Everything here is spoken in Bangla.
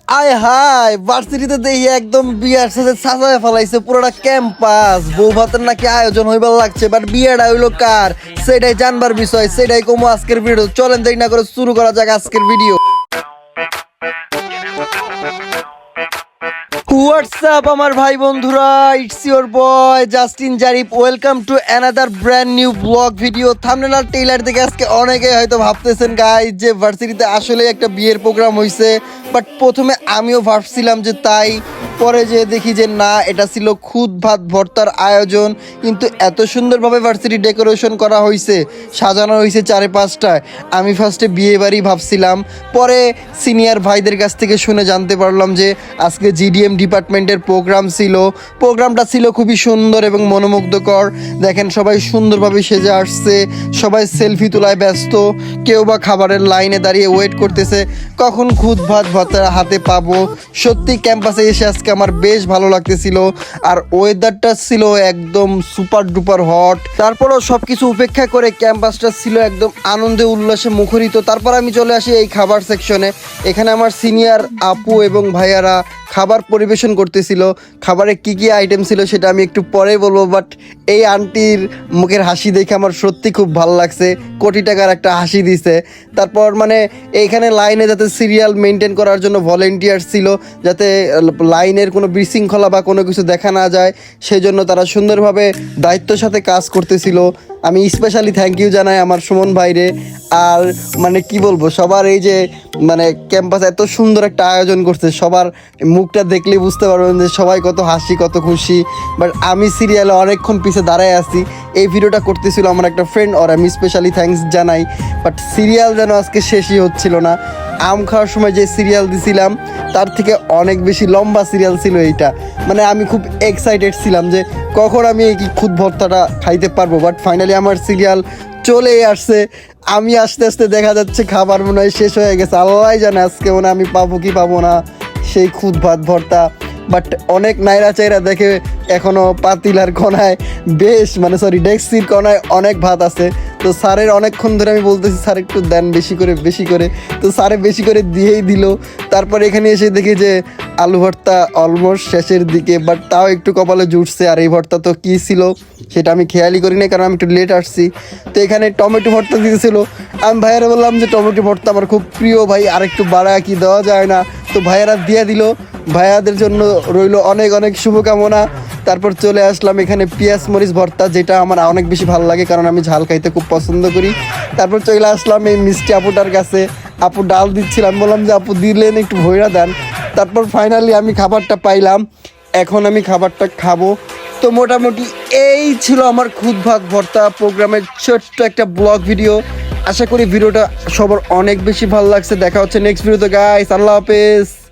আয় হায় ভার্সিটিতে দেখি একদম বিয়ার সাথে সাজায় ফেলাইছে পুরোটা ক্যাম্পাস। বউ ভাতের নাকি আয়োজন হইবার লাগছে, বাট বিয়েটা হইলো কার সেটাই জানবার বিষয়, সেটাই কমো আজকের ভিডিও। চলেন দেরি না করে শুরু করা যাক আজকের ভিডিও। হোয়াটসঅ্যাপ আমার ভাই বন্ধুরা, it's your boy Justin Jarif. Welcome to another brand new blog video. Thumbnail আর ট্রেইলার দেখে আজকে অনেকে হয়তো ভাবতেছেন গাইস যে ভার্সিটিতে আসলে একটা বিয়ের প্রোগ্রাম হয়েছে, বাট প্রথমে আমিও ভাবছিলাম যে তাই, পরে যে দেখি যে না, এটা ছিল খুদ ভাত ভর্তার আয়োজন। কিন্তু এত সুন্দরভাবে ভার্সিটি ডেকোরেশন করা হয়েছে, সাজানো হয়েছে চারে পাঁচটায়। আমি ফার্স্টে বিয়ে বাড়ি ভাবছিলাম, পরে সিনিয়র ভাইদের কাছ থেকে শুনে জানতে পারলাম যে আজকে জিডিএম ডিপার্টমেন্টের প্রোগ্রাম ছিল। প্রোগ্রামটা ছিল খুবই সুন্দর এবং মনোমুগ্ধকর। দেখেন সবাই সুন্দরভাবে সেজে আসছে, সবাই সেলফি তোলায় ব্যস্ত, কেউ বা খাবারের লাইনে দাঁড়িয়ে ওয়েট করতেছে কখন খুদ ভাত ভর্তার হাতে পাবো। সত্যি ক্যাম্পাসে এসে আজকে আমার বেশ ভালো লাগতেছিল, আর ওয়েদারটা ছিল একদম সুপার ডুপার হট। তারপরও সব কিছু উপেক্ষা করে ক্যাম্পাসটা ছিল একদম আনন্দে উল্লাসে মুখরিত। তারপর আমি চলে আসি এই খাবার সেকশনে। এখানে আমার সিনিয়র আপু এবং ভাইয়ারা খাবার পরিবেশন করতেছিল। খাবারে কি কি আইটেম ছিল সেটা আমি একটু পরে বলবো, বাট এই আন্টির মুখের হাসি দেখে আমার সত্যি খুব ভালো লাগছে। কোটি টাকার একটা হাসি দিছে। তারপর মানে এইখানে লাইনে যাতে সিরিয়াল মেনটেন করার জন্য ভলেন্টিয়ার ছিল, যাতে লাইনের কোনো বিশৃঙ্খলা বা কোনো কিছু দেখা না যায়, সেই জন্য তারা সুন্দরভাবে দায়িত্বের সাথে কাজ করতেছিল। আমি স্পেশালি থ্যাংক ইউ জানাই আমার সুমন ভাইরে। আর মানে কি বলবো, সবার এই যে মানে ক্যাম্পাস এত সুন্দর একটা আয়োজন করছে, সবার মুখটা দেখলেই বুঝতে পারবেন যে সবাই কত হাসি কত খুশি। বাট আমি সিরিয়ালে অনেকক্ষণ পিছে দাঁড়ায় আছি। এই ভিডিওটা করতেছিল আমার একটা ফ্রেন্ড, আর আমি স্পেশালি থ্যাঙ্কস জানাই। বাট সিরিয়াল যেন আজকে শেষই হচ্ছিল না। আম খাওয়ার সময় যে সিরিয়াল দিছিলাম তার থেকে অনেক বেশি লম্বা সিরিয়াল ছিল এইটা। মানে আমি খুব এক্সাইটেড ছিলাম যে কখন আমি এই খুদ ভর্তাটা খাইতে পারবো। বাট ফাইনালি আমার সিরিয়াল চলে আসছে। আমি আস্তে আস্তে দেখা যাচ্ছে খাবার মনে হয় শেষ হয়ে গেছে। আল্লাহ জানে আজকে মনে আমি পাবো কি পাবো না সেই খুদ ভাত ভর্তা। বাট অনেক নাইরা চাইরা দেখে এখনও পাতিলার কোনায় বেশ ডেক্সির কোনায় অনেক ভাত আছে। তো স্যারের অনেকক্ষণ ধরে আমি বলতেছি স্যার একটু দেন বেশি করে, তো স্যারে বেশি করে দিয়েই দিল। তারপর এখানে এসে দেখি যে আলু ভর্তা অলমোস্ট শেষের দিকে, বাট তাও একটু কপালে জুটছে। আর এই ভর্তা তো কী ছিল সেটা আমি খেয়ালই করি না, কারণ আমি একটু লেট আসছি। তো এখানে টমেটো ভর্তা দিয়েছিল। আমি ভাইয়ারা বললাম যে টমেটো ভর্তা আমার খুব প্রিয় ভাই, আর একটু বাড়ায় কি দেওয়া যায় না? তো ভাইয়ারা দিয়ে দিল। ভাইয়াদের জন্য রইল অনেক অনেক শুভকামনা। তারপর চলে আসলাম এখানে পেঁয়াজ মরিচ ভর্তা, যেটা আমার অনেক বেশি ভালো লাগে, কারণ আমি ঝাল খাইতে খুব পছন্দ করি। তারপর চলে আসলাম এই মিষ্টি আপুটার কাছে। আপু ডাল দিচ্ছিলাম, বললাম যে আপু দিলেন একটু ভইরা দেন। তারপর ফাইনালি আমি খাবারটা পাইলাম, এখন আমি খাবারটা খাবো। তো মোটামুটি এই ছিল আমার খুদ ভাত ভর্তা প্রোগ্রামের ছোট্ট একটা ব্লগ ভিডিও। আশা করি ভিডিওটা সবার অনেক বেশি ভালো লাগছে। দেখা হচ্ছে নেক্সট ভিডিওতে গাইস। আল্লাহ হাফেজ।